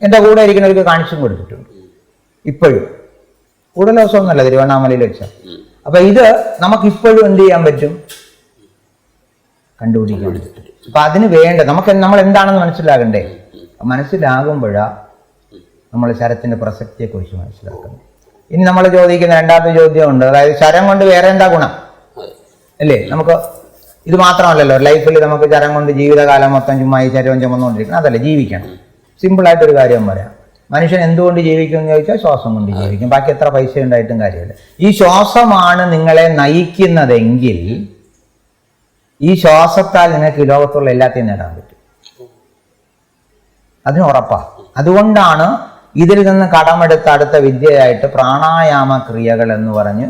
എൻ്റെ കൂടെ ഇരിക്കുന്നവർക്ക് കാണിച്ചും കൊടുത്തിട്ടുണ്ട്. ഇപ്പോഴും കൂടുതൽ ദിവസമൊന്നുമല്ല, തിരുവണ്ണാമലയിൽ വെച്ചാൽ. അപ്പൊ ഇത് നമുക്കിപ്പോഴും എന്ത് ചെയ്യാൻ പറ്റും, കണ്ടുപിടിക്കാൻ പറ്റും. അപ്പൊ അതിന് വേണ്ട നമ്മൾ എന്താണെന്ന് മനസ്സിലാകണ്ടേ. മനസ്സിലാകുമ്പോഴാ നമ്മൾ ശരത്തിന്റെ പ്രസക്തിയെക്കുറിച്ച് മനസ്സിലാക്കുന്നത്. ഇനി നമ്മൾ ചോദിക്കുന്ന രണ്ടാമത്തെ ചോദ്യമുണ്ട്, അതായത് ശരം കൊണ്ട് വേറെ എന്താ ഗുണം അല്ലേ? നമുക്ക് ഇത് മാത്രമല്ലല്ലോ ലൈഫിൽ നമുക്ക് ശരം കൊണ്ട് ജീവിതകാലം മൊത്തം ചുമ്മാ ഈ ശരീരം ചുമന്നുകൊണ്ടിരിക്കണം, അതല്ല, ജീവിക്കണം. സിമ്പിളായിട്ടൊരു കാര്യം പറയാം. മനുഷ്യൻ എന്തുകൊണ്ട് ജീവിക്കും എന്ന് ചോദിച്ചാൽ ശ്വാസം കൊണ്ട് ജീവിക്കും. ബാക്കി എത്ര പൈസ ഉണ്ടായിട്ടും കാര്യമില്ല. ഈ ശ്വാസമാണ് നിങ്ങളെ നയിക്കുന്നതെങ്കിൽ ഈ ശ്വാസത്താൽ നിങ്ങൾക്ക് ഈ ലോകത്തുള്ള എല്ലാத்தைയും നേടാൻ പറ്റും. അതിന് ഉറപ്പാ. അതുകൊണ്ടാണ് ഇതിൽ നിന്ന് കടമെടുത്ത അടുത്ത വിദ്യയായിട്ട് പ്രാണായാമ ക്രിയകൾ എന്ന് പറഞ്ഞ്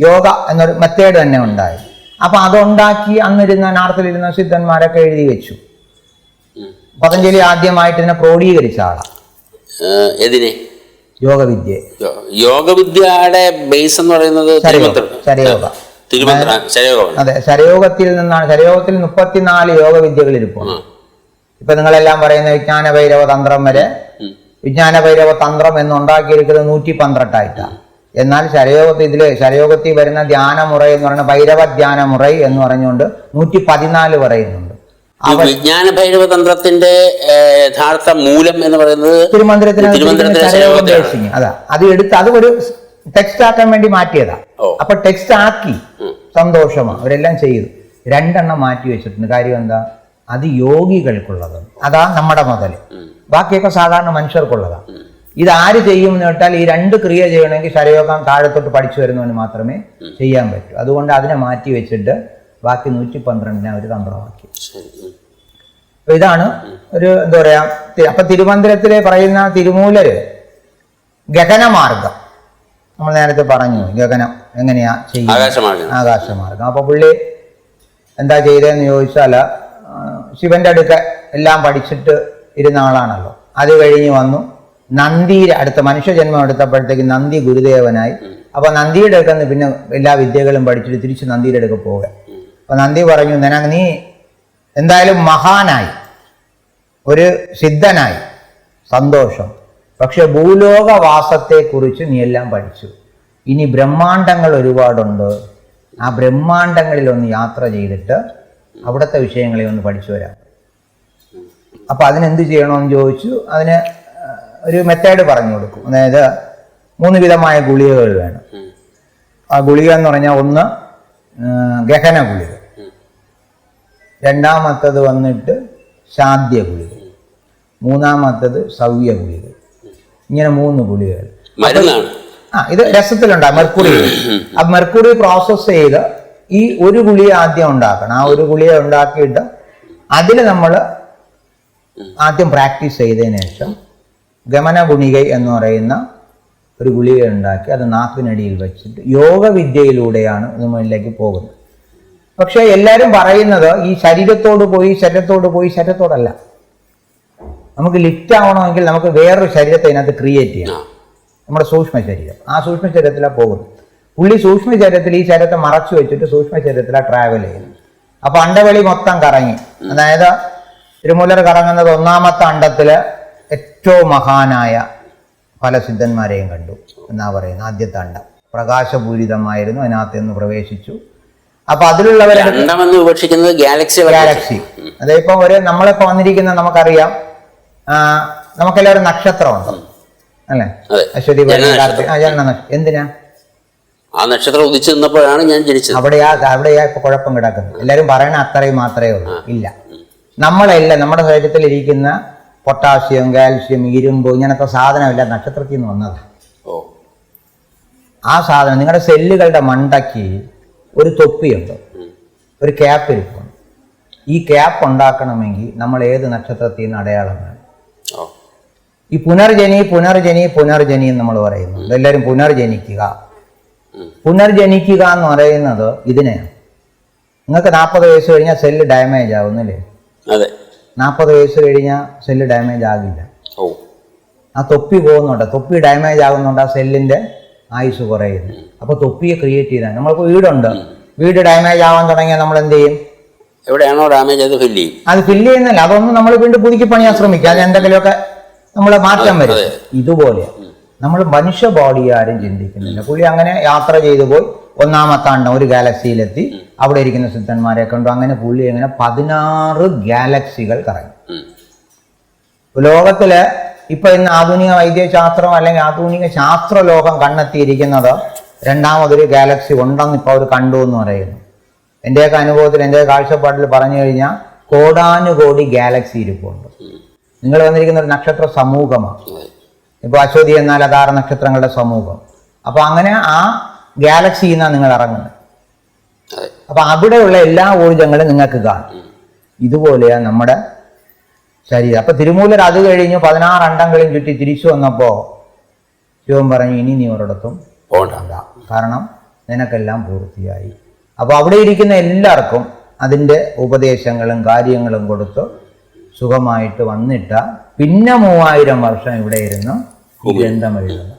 യോഗ എന്നൊരു മെത്തേഡ് തന്നെ ഉണ്ടായി. അപ്പൊ അതുണ്ടാക്കി അന്നിരുന്ന നാർത്തിലിരുന്ന സിദ്ധന്മാരൊക്കെ എഴുതി വെച്ചു. പതഞ്ജലി ആദ്യമായിട്ട് ഇതിനെ ക്രോഡീകരിച്ച ആളാ. യോഗവിദ്യ. യോഗവിദ്യയുടെ ബേസ് എന്ന് പറയുന്നത് ശരയോഗ. അതെ, ശരയോഗത്തിൽ നിന്നാണ്. ശരയോഗത്തിൽ 34 യോഗവിദ്യകൾ ഇരിപ്പുണ്ട്. ഇപ്പൊ നിങ്ങളെല്ലാം പറയുന്ന വിജ്ഞാന ഭൈരവ തന്ത്രം വരെ, വിജ്ഞാന ഭൈരവ തന്ത്രം എന്നുണ്ടാക്കിയിരിക്കുന്നത് 112 എന്നാൽ ശരയോഗത്തിൽ വരുന്ന ധ്യാനമുറ എന്ന് പറയുന്ന ഭൈരവ ധ്യാനമുറ എന്ന് പറഞ്ഞുകൊണ്ട് 114 പറയുന്നുണ്ട്. വിജ്ഞാന ഭൈരവ തന്ത്രത്തിന്റെ യഥാർത്ഥ മൂലം എന്ന് പറയുന്നത് തിരുമന്ത്രത്തിന്. അതാ, അത് എടുത്ത് അത് ഒരു ടെക്സ്റ്റ് ആക്കാൻ വേണ്ടി മാറ്റിയതാ. അപ്പൊ ടെക്സ്റ്റ് ആക്കി, സന്തോഷമാണ്, അവരെല്ലാം ചെയ്തു. 2 മാറ്റി വെച്ചിട്ടുണ്ട്. കാര്യം എന്താ, അത് യോഗികൾക്കുള്ളത്, അതാ നമ്മുടെ മുതൽ. ബാക്കിയൊക്കെ സാധാരണ മനുഷ്യർക്കുള്ളതാണ്. ഇത് ആര് ചെയ്യും എന്ന് കേട്ടാൽ ഈ 2 ക്രിയ ചെയ്യണമെങ്കിൽ ശരയോഗം താഴത്തോട്ട് പഠിച്ചു വരുന്നവന് മാത്രമേ ചെയ്യാൻ പറ്റൂ. അതുകൊണ്ട് അതിനെ മാറ്റി വെച്ചിട്ട് ബാക്കി 112 ഒരു തന്ത്രമാക്കി. അപ്പൊ ഇതാണ് ഒരു എന്താ പറയാ. അപ്പൊ തിരുമന്ദിരത്തിലെ പറയുന്ന തിരുമൂലര് ഗഗനമാർഗം നമ്മൾ നേരത്തെ പറഞ്ഞു. ഗഗനം എങ്ങനെയാ ചെയ്യുന്നത്, ആകാശമാർഗം. അപ്പൊ പുള്ളി എന്താ ചെയ്തതെന്ന് ചോദിച്ചാൽ ശിവന്റെ അടുക്ക എല്ലാം പഠിച്ചിട്ട് ഇരുന്ന ആളാണല്ലോ. അത് കഴിഞ്ഞ് വന്നു നന്ദിയുടെ അടുത്ത മനുഷ്യജന്മം എടുത്തപ്പോഴത്തേക്ക് നന്ദി ഗുരുദേവനായി. അപ്പൊ നന്ദിയുടെ അടുക്കന്ന് പിന്നെ എല്ലാ വിദ്യകളും പഠിച്ചിട്ട് തിരിച്ച് നന്ദിയുടെ അടുക്ക പോവുക. അപ്പൊ നന്ദി പറഞ്ഞു, നീ എന്തായാലും മഹാനായി, ഒരു സിദ്ധനായി, സന്തോഷം. പക്ഷെ ഭൂലോകവാസത്തെക്കുറിച്ച് നീ എല്ലാം പഠിച്ചു. ഇനി ബ്രഹ്മാണ്ടങ്ങൾ ഒരുപാടുണ്ട്. ആ ബ്രഹ്മാണ്ടങ്ങളിലൊന്ന് യാത്ര ചെയ്തിട്ട് അവിടുത്തെ വിഷയങ്ങളെ ഒന്ന് പഠിച്ചു വരാം. അപ്പൊ അതിനെന്ത് ചെയ്യണമെന്ന് ചോദിച്ചു. അതിന് ഒരു മെത്തേഡ് പറഞ്ഞു കൊടുക്കും. അതായത് 3 വിധമായ ഗുളികകൾ വേണം. ആ ഗുളിക എന്ന് പറഞ്ഞാൽ ഒന്ന് ഗഹന ഗുളിക, രണ്ടാമത്തത് വന്നിട്ട് ശാദ്യ ഗുളിക, മൂന്നാമത്തത് സവ്യ ഗുളിക. ഇങ്ങനെ 3 ഗുളികകൾ. ഇത് രസത്തിലുണ്ടാകും മെർക്കുറി. ആ മെർക്കുറി പ്രോസസ്സ് ചെയ്ത് ഈ ഒരു ഗുളിക ആദ്യം ഉണ്ടാക്കണം. ആ ഒരു ഗുളിക ഉണ്ടാക്കിയിട്ട് അതിൽ നമ്മൾ ആദ്യം പ്രാക്ടീസ് ചെയ്തതിനു ശേഷം ഗമന ഗുണിക എന്ന് പറയുന്ന ഒരു ഗുളിക ഉണ്ടാക്കി അത് നാക്കിനടിയിൽ വെച്ചിട്ട് യോഗവിദ്യയിലൂടെയാണ് ഇത് മുന്നിലേക്ക് പോകുന്നത്. പക്ഷെ എല്ലാവരും പറയുന്നത് ഈ ശരീരത്തോട് പോയി ശരീരത്തോടല്ല. നമുക്ക് ലിഫ്റ്റ് ആവണമെങ്കിൽ നമുക്ക് വേറൊരു ശരീരത്തെ അതിനകത്ത് ക്രിയേറ്റ് ചെയ്യണം, നമ്മുടെ സൂക്ഷ്മ ശരീരം. ആ സൂക്ഷ്മ ശരീരത്തിലാണ് പോകുന്നത്. പുള്ളി സൂക്ഷ്മ ശരീരത്തിൽ ഈ ശരീരത്തെ മറച്ചു വെച്ചിട്ട് സൂക്ഷ്മ ശരീരത്തിലാണ് ട്രാവൽ ചെയ്യുന്നത്. അപ്പൊ അണ്ടവെളി മൊത്തം കറങ്ങി, അതായത് തിരുമൂലർ കറങ്ങുന്നത് ഒന്നാമത്തെ അണ്ടത്തില് ഏറ്റവും മഹാനായ പല സിദ്ധന്മാരെയും കണ്ടു എന്നാ പറയുന്നത്. ആദ്യത്തെ അണ്ടം പ്രകാശപൂരിതമായിരുന്നു, അതിനകത്ത് നിന്ന് പ്രവേശിച്ചു. അപ്പൊ അതിലുള്ളവരെ ഗാലക്സി അതിപ്പോ നമ്മളിപ്പോ വന്നിരിക്കുന്ന നമുക്കറിയാം, നമുക്കെല്ലാവരും നക്ഷത്രമുണ്ട് അല്ലെ? അശ്വതി എന്തിനാ ആ നക്ഷത്രം ഉദിച്ചു നിന്നപ്പോഴാണ് ഞാൻ ജനിച്ചത്. അവിടെയാ ഇപ്പൊ കുഴപ്പം കിടക്കുന്നത്. എല്ലാരും പറയണ അത്രയും മാത്രമേ ഉള്ളൂ. ഇല്ല, നമ്മളെല്ലാം നമ്മുടെ ശരീരത്തിൽ ഇരിക്കുന്ന പൊട്ടാസ്യം, കാൽസ്യം, ഇരുമ്പ് ഇങ്ങനത്തെ സാധനമില്ല നക്ഷത്രത്തിൽ നിന്ന് വന്നതാണ്. ആ സാധനം നിങ്ങളുടെ സെല്ലുകളുടെ മണ്ടയ്ക്ക് ഒരു തൊപ്പിയുണ്ട്, ഒരു ക്യാപ്പ് ഇരിപ്പുണ്ട്. ഈ ക്യാപ്പ് ഉണ്ടാക്കണമെങ്കിൽ നമ്മൾ ഏത് നക്ഷത്രത്തിൽ നിന്ന് അടയാളം വേണം. ഈ പുനർജനി എന്ന് നമ്മൾ പറയുന്നു. എല്ലാവരും പുനർജനിക്കുക എന്ന് പറയുന്നത് ഇതിനെയാണ്. നിങ്ങൾക്ക് 40 വയസ്സ് കഴിഞ്ഞാൽ സെല്ല് ഡാമേജ് ആവുന്നില്ലേ? 40 വയസ്സ് കഴിഞ്ഞാൽ സെല്ല് ഡാമേജ് ആകില്ല. ആ തൊപ്പി പോകുന്നുണ്ട്, തൊപ്പി ഡാമേജ് ആകുന്നുണ്ട്, ആ സെല്ലിന്റെ ആയുസ് കുറയുന്നു. അപ്പൊ തൊപ്പിയെ ക്രിയേറ്റ് ചെയ്താൽ നമ്മൾക്ക് വീടുണ്ട്, വീട് ഡാമേജ് ആവാൻ തുടങ്ങിയാൽ നമ്മൾ എന്ത് ചെയ്യും? എവിടെയാണോ ഡാമേജ് അത് ഫില്ല് ചെയ്യുന്നില്ല. അതൊന്നും നമ്മൾ വീണ്ടും പുതുക്കി പണിയാൻ ശ്രമിക്കുക, അത് എന്തെങ്കിലുമൊക്കെ നമ്മളെ മാറ്റം വരും. ഇതുപോലെ നമ്മൾ മനുഷ്യ ബോഡി ആരും ചിന്തിക്കുന്നില്ല. പുള്ളി അങ്ങനെ യാത്ര ചെയ്തു പോയി ഒന്നാമത്തെ അണ്ടം ഒരു ഗാലക്സിയിലെത്തി, അവിടെ ഇരിക്കുന്ന സിദ്ധന്മാരെ കണ്ടു. അങ്ങനെ പുള്ളി അങ്ങനെ 16 ഗാലക്സികൾ കറങ്ങി. ലോകത്തില് ഇപ്പൊ ഇന്ന് ആധുനിക വൈദ്യശാസ്ത്രം അല്ലെങ്കിൽ ആധുനിക ശാസ്ത്രലോകം കണ്ടെത്തിയിരിക്കുന്നത് രണ്ടാമതൊരു ഗാലക്സി ഉണ്ടെന്ന് ഇപ്പൊ അവർ കണ്ടു എന്ന് പറയുന്നു. എന്റെയൊക്കെ അനുഭവത്തിൽ, എൻ്റെ കാഴ്ചപ്പാട്ടിൽ പറഞ്ഞു കഴിഞ്ഞാൽ കോടാനുകോടി ഗാലക്സി ഇരിപ്പുണ്ട്. നിങ്ങൾ വന്നിരിക്കുന്ന ഒരു നക്ഷത്ര സമൂഹമാണ്. ഇപ്പൊ അശ്വതി എന്നാൽ അതാറ് നക്ഷത്രങ്ങളുടെ സമൂഹം. അപ്പൊ അങ്ങനെ ആ ഗാലക്സിയിൽ നിന്നാണ് നിങ്ങൾ ഇറങ്ങുന്നത്. അപ്പൊ അവിടെയുള്ള എല്ലാ ഊർജങ്ങളും നിങ്ങൾക്ക് കാണും. ഇതുപോലെയാണ് നമ്മുടെ ശരീരം. അപ്പൊ തിരുമൂലർ അത് കഴിഞ്ഞ് 16 അണ്ടങ്ങളും ചുറ്റി തിരിച്ചു വന്നപ്പോ ശിവൻ പറഞ്ഞു, ഇനി നീ ഒരിടത്തും പോകണ്ട, കാരണം നിനക്കെല്ലാം പൂർത്തിയായി. അപ്പൊ അവിടെ ഇരിക്കുന്ന എല്ലാവർക്കും അതിൻ്റെ ഉപദേശങ്ങളും കാര്യങ്ങളും കൊടുത്ത് സുഖമായിട്ട് വന്നിട്ട പിന്നെ 3000 വർഷം ഇവിടെ ഇരുന്ന് ഗ്രന്ഥം എഴുതുന്നു.